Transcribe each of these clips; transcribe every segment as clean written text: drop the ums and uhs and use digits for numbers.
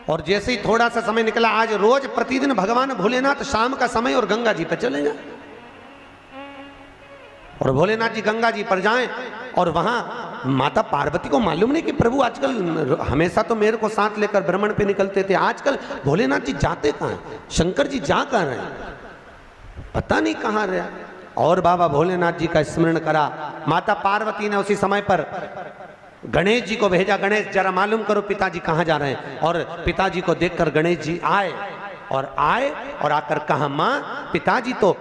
और जैसे ही थोड़ा सा समय निकला, आज रोज प्रतिदिन भगवान भोलेनाथ शाम का समय और गंगा जी पे चले जाए, और भोलेनाथ जी गंगा जी पर जाएं। और वहां माता पार्वती को मालूम नहीं कि प्रभु आजकल, हमेशा तो मेरे को साथ लेकर भ्रमण पे निकलते थे, आजकल भोलेनाथ जी जाते कहां हैं, शंकर जी जा कहां रहे हैं, पता नहीं कहां रहे। और बाबा भोलेनाथ जी का स्मरण करा। माता पार्वती ने उसी समय पर गणेश जी को भेजा, गणेश जरा मालूम करो पिताजी कहां जा रहे हैं। और पिताजी को देखकर गणेश जी आए और आकर कहा, मां पिताजी तो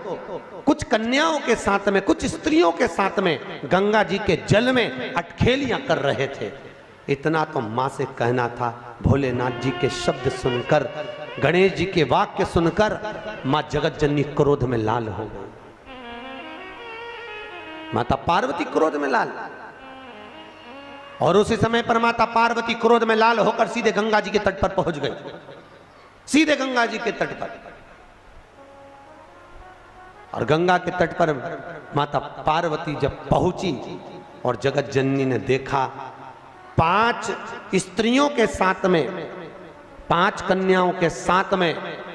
कुछ कन्याओं के साथ में, कुछ स्त्रियों के साथ में गंगा जी के जल में अटखेलियां कर रहे थे। इतना तो मां से कहना था। भोलेनाथ जी के शब्द सुनकर, गणेश जी के वाक्य सुनकर मां जगत जननी क्रोध में लाल हो गई। माता पार्वती क्रोध में लाल, और उसी समय पर माता पार्वती क्रोध में लाल होकर सीधे गंगा जी के तट पर पहुंच गई, सीधे गंगा जी के तट पर। और गंगा के तट पर माता पार्वती जब पहुंची और जगत जननी ने देखा 5 स्त्रियों के साथ में, 5 कन्याओं के साथ में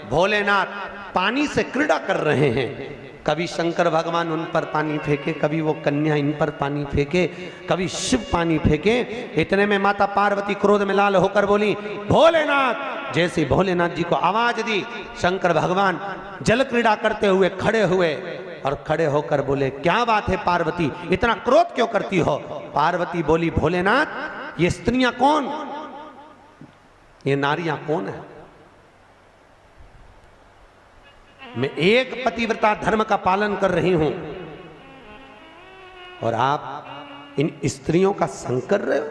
भोलेनाथ पानी से क्रीड़ा कर रहे हैं। कभी शंकर भगवान उन पर पानी फेंके, कभी वो कन्या इन पर पानी फेंके, कभी शिव पानी फेंके। इतने में माता पार्वती क्रोध में लाल होकर बोली, भोलेनाथ। जैसे भोलेनाथ जी को आवाज दी, शंकर भगवान जल क्रीड़ा करते हुए खड़े हुए और खड़े होकर बोले, क्या बात है पार्वती, इतना क्रोध क्यों करती हो। पार्वती बोली, भोलेनाथ ये स्त्रियां कौन, ये नारियां कौन है। मैं एक पतिव्रता धर्म का पालन कर रही हूं और आप इन स्त्रियों का संग कर रहे हो।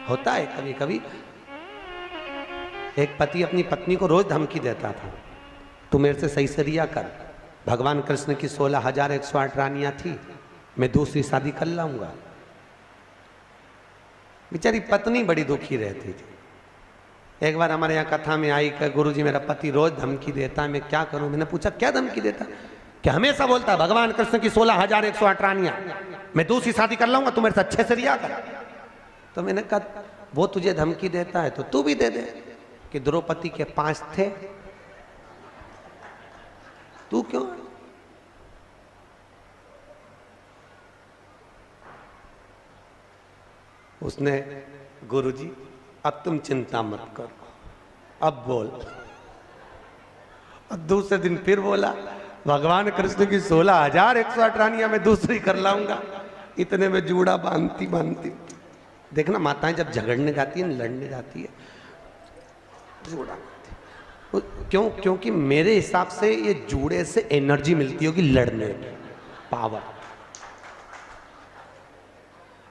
होता है कभी कभी, एक पति अपनी पत्नी को रोज धमकी देता था, तू मेरे से सही से रिया कर। भगवान कृष्ण की 16,108 रानियां थी, मैं दूसरी शादी कर लाऊंगा। बेचारी पत्नी बड़ी दुखी रहती थी। एक बार हमारे यहाँ कथा में आई कि गुरुजी मेरा पति रोज धमकी देता है, मैं क्या करूं। मैंने पूछा क्या धमकी देता, कि हमेशा बोलता है भगवान कृष्ण की 16,108 रानियां, मैं दूसरी शादी कर लाऊंगा, तू मेरे से अच्छे से रिया कर। तो मैंने कहा वो तुझे धमकी देता है तो तू भी दे दे, कि द्रौपदी के 5 थे, तू क्यों। उसने, गुरुजी अब तुम चिंता मत करो, अब बोल। और दूसरे दिन फिर बोला, भगवान कृष्ण की 16,108 रानियां मैं दूसरी कर लाऊंगा। इतने में जूड़ा बांधती बांधती, देखना माताएं जब झगड़ने जाती है, लड़ने जाती है, जूड़ा बांधती। क्यों, क्योंकि मेरे हिसाब से ये जूड़े से एनर्जी मिलती होगी लड़ने की, पावर।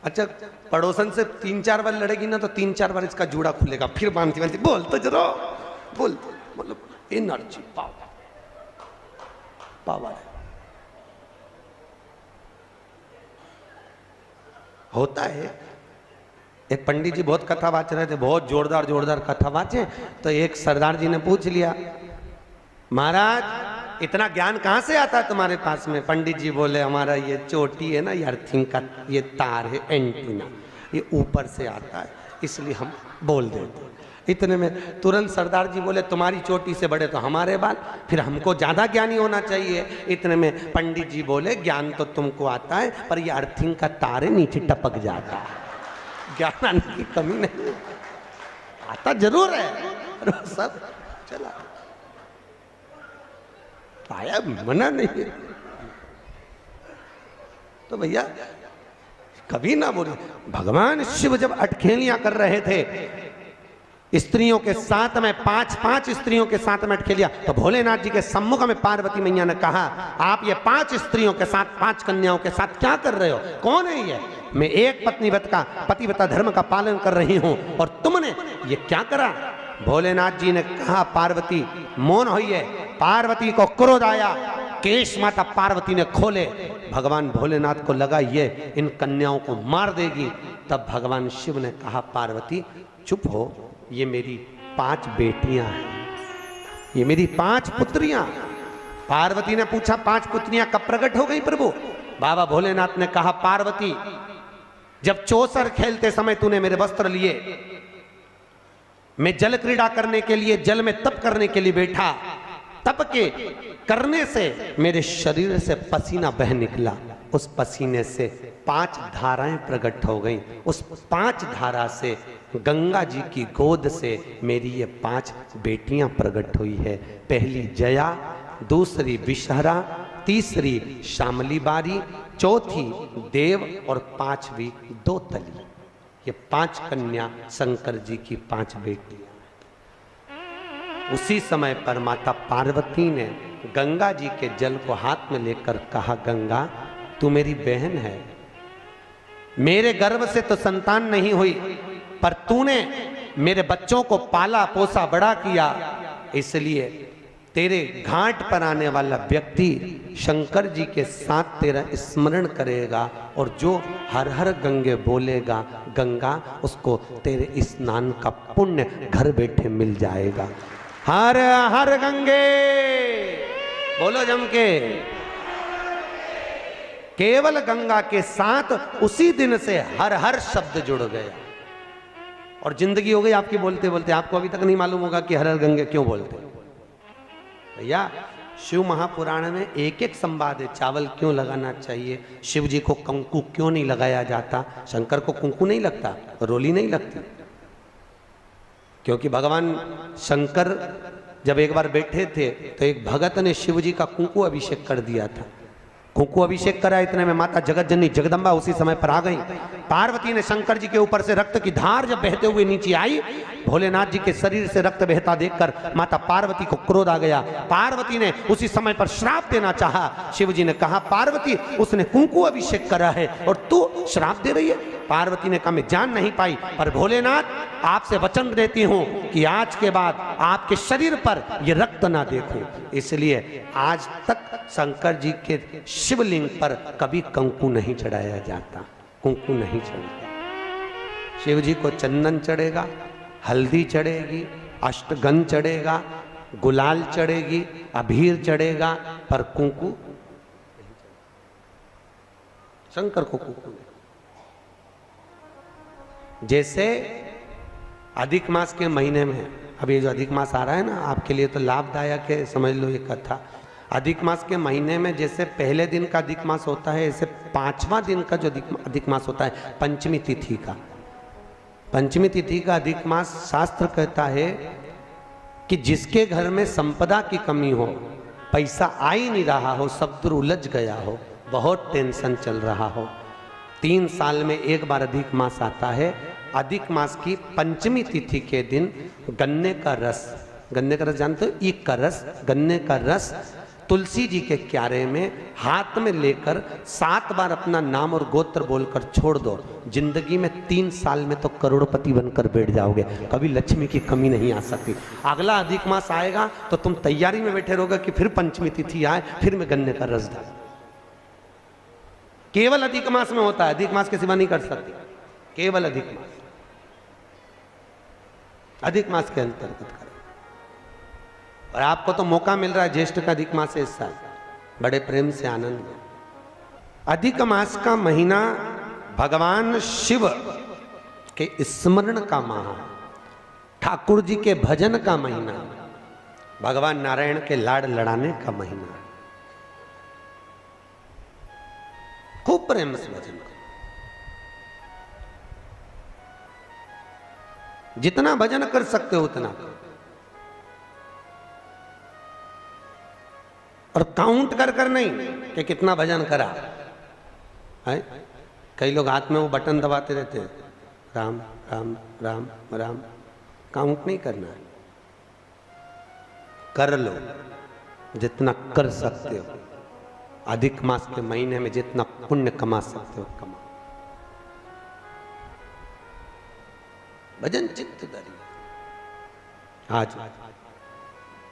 अच्छा, पड़ोसन से 3-4 बार लड़ेगी ना तो 3-4 बार इसका जूड़ा खुलेगा, फिर बांधती बांधती, बोल तो जरा, बोल, मतलब एनर्जी, पावर, पावर है। होता है। एक पंडित जी बहुत कथा वाच रहे थे, बहुत जोरदार जोरदार कथा वाचे। तो एक सरदार जी ने पूछ लिया, महाराज इतना ज्ञान कहाँ से आता है तुम्हारे पास में। पंडित जी बोले, हमारा ये चोटी है ना, ये अर्थिंग का ये तार है, एंटीना, ये ऊपर से आता है, इसलिए हम बोल देते। इतने में तुरंत सरदार जी बोले, तुम्हारी चोटी से बड़े तो हमारे बाल, फिर हमको ज़्यादा ज्ञानी होना चाहिए। इतने में पंडित जी बोले, ज्ञान तो तुमको आता है, पर ये अर्थिंग का तार है, नीचे टपक जाता है, ज्ञान आने की कमी नहीं, आता जरूर है, सब चला आया, मना नहीं है। तो भैया कभी ना बोले। भगवान शिव जब अटखेलियां कर रहे थे स्त्रियों के साथ में, 5 स्त्रियों के साथ में अटखेलियां, तो भोलेनाथ जी के सम्मुख में पार्वती मैया ने कहा, आप ये 5 स्त्रियों के साथ, 5 कन्याओं के साथ क्या कर रहे हो, कौन है ये। मैं एक पतिव्रता धर्म का पालन कर रही हूं और तुमने ये क्या करा। भोलेनाथ जी ने कहा, पार्वती मौन होइए। पार्वती को क्रोध आया, केश माता पार्वती ने खोले। भगवान भोलेनाथ को लगा ये इन कन्याओं को मार देगी। तब भगवान शिव ने कहा, पार्वती चुप हो, ये मेरी 5 बेटियां हैं, ये मेरी 5 पुत्रियां। पार्वती ने पूछा, 5 पुत्रियां कब प्रकट हो गई प्रभु। बाबा भोलेनाथ ने कहा, पार्वती जब चौसर खेलते समय तूने मेरे वस्त्र लिए, मैं जल क्रीड़ा करने के लिए, जल में तप करने के लिए बैठा। तप के करने से मेरे शरीर से पसीना बह निकला। उस पसीने से 5 धाराएं प्रकट हो गईं। उस 5 धारा से गंगा जी की गोद से मेरी ये 5 बेटियां प्रकट हुई है। पहली जया, दूसरी विषहरा, तीसरी शामली बारी, चौथी देव और 5वीं दोतली। ये 5 कन्या शंकर जी की 5 बेटियां। उसी समय पर माता पार्वती ने गंगा जी के जल को हाथ में लेकर कहा, गंगा तू मेरी बहन है, मेरे गर्भ से तो संतान नहीं हुई, पर तूने मेरे बच्चों को पाला पोसा बड़ा किया, इसलिए तेरे घाट पर आने वाला व्यक्ति शंकर जी के साथ तेरा स्मरण करेगा और जो हर हर गंगे बोलेगा, गंगा उसको तेरे स्नान का पुण्य घर बैठे मिल जाएगा। हर हर गंगे बोलो जम के। केवल गंगा के साथ उसी दिन से हर हर शब्द जुड़ गया और जिंदगी हो गई आपकी बोलते बोलते। आपको अभी तक नहीं मालूम होगा कि हर हर गंगे क्यों बोलते भैया। शिव महापुराण में एक एक संवाद है। चावल क्यों लगाना चाहिए, शिव जी को कंकु क्यों नहीं लगाया जाता, शंकर को कुंकू नहीं लगता, रोली नहीं लगती, क्योंकि भगवान शंकर जब एक बार बैठे थे तो एक भगत ने शिव जी का कुंकू अभिषेक कर दिया था। कुंकू अभिषेक करा, इतने में माता जगत जननी जगदम्बा उसी समय पर आ गई। पार्वती ने शंकर जी के ऊपर से रक्त की धार जब बहते हुए नीचे आई, भोलेनाथ जी के शरीर से रक्त बहता देखकर माता पार्वती को क्रोध आ गया। पार्वती ने उसी समय पर श्राप देना चाहा। शिव जी ने कहा, पार्वती उसने कुंकू अभिषेक करा है और तू श्राप दे रही है। पार्वती ने कहा, मैं जान नहीं पाई, पर भोलेनाथ आपसे वचन देती हूं कि आज के बाद आपके शरीर पर यह रक्त ना देखूं। इसलिए आज तक शंकर जी के शिवलिंग पर कभी कंकु नहीं चढ़ाया जाता, कुंकू नहीं चढ़ेगा। शिव जी को चंदन चढ़ेगा, हल्दी चढ़ेगी, अष्टगंध चढ़ेगा, गुलाल चढ़ेगी, अबीर चढ़ेगा, पर कुंकू शंकर को कुंकू नहीं। जैसे अधिक मास के महीने में, अब ये जो अधिक मास आ रहा है ना, आपके लिए तो लाभदायक है, समझ लो ये कथा। अधिक मास के महीने में जैसे पहले दिन का अधिक मास होता है, ऐसे 5वां दिन का जो अधिक मास होता है, पंचमी तिथि का, पंचमी तिथि का अधिक मास, शास्त्र कहता है कि जिसके घर में संपदा की कमी हो, पैसा आ ही नहीं रहा हो, सब दूर उलझ गया हो, बहुत टेंशन चल रहा हो, 3 साल में एक बार अधिक मास आता है। अधिक मास की पंचमी तिथि के दिन गन्ने का रस, गन्ने का रस जानते हो, ईख का रस, गन्ने का रस तुलसी जी के क्यारे में हाथ में लेकर 7 बार अपना नाम और गोत्र बोलकर छोड़ दो। जिंदगी में 3 साल में तो करोड़पति बनकर बैठ जाओगे, कभी लक्ष्मी की कमी नहीं आ सकती। अगला अधिक मास आएगा तो तुम तैयारी में बैठे रहोगे कि फिर पंचमी तिथि आए, फिर मैं गन्ने का रस डाल। केवल अधिक मास में होता है, अधिक मास के सिवा नहीं कर सकती, केवल अधिक मास, अधिक मास के अंतर्गत करें। और आपको तो मौका मिल रहा है, ज्येष्ठ का अधिक मास है इस साल, बड़े प्रेम से आनंद में। अधिक मास का महीना भगवान शिव के स्मरण का माह, ठाकुर जी के भजन का महीना, भगवान नारायण के लाड़ लड़ाने का महीना। खूब प्रेम से भजन करो, जितना भजन कर सकते हो उतना करो, और काउंट कर कर नहीं कि कितना भजन करा है। कई लोग हाथ में वो बटन दबाते रहते हैं, राम राम राम राम, काउंट नहीं करना है, कर लो जितना कर सकते हो। अधिक मास के महीने में जितना पुण्य कमा सकते हो कमा। भजन चित्तदारी। आज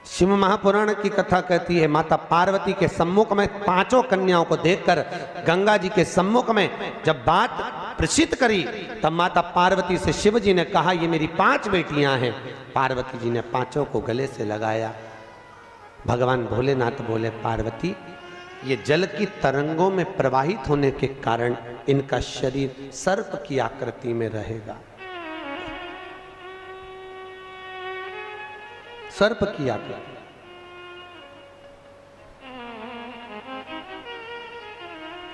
शिव महापुराण की कथा कहती है, माता पार्वती के सम्मुख में 5 कन्याओं को देखकर गंगा जी के सम्मुख में जब बात प्रसिद्ध करी, तब माता पार्वती से शिव जी ने कहा, ये मेरी 5 बेटियां हैं। पार्वती जी ने 5 को गले से लगाया। भगवान भोलेनाथ बोले, पार्वती ये जल की तरंगों में प्रवाहित होने के कारण इनका शरीर सर्प की आकृति में रहेगा। सर्प की आकृति।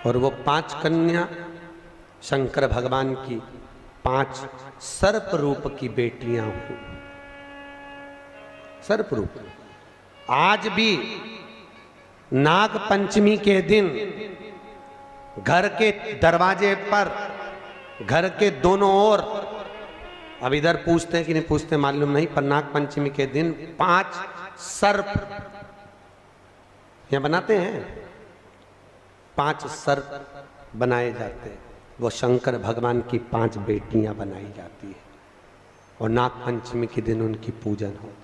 और वो 5 कन्या शंकर भगवान की 5 सर्प रूप की बेटियां हुई। सर्प रूप। आज भी नाग पंचमी के दिन घर के दरवाजे पर, घर के दोनों ओर, अब इधर पूछते हैं कि नहीं पूछते मालूम नहीं, पर नाग पंचमी के दिन 5 सर्प यहां बनाते हैं। 5 सर्प बनाए जाते हैं। वो शंकर भगवान की 5 बेटियां बनाई जाती है और नाग पंचमी के दिन उनकी पूजन होती है।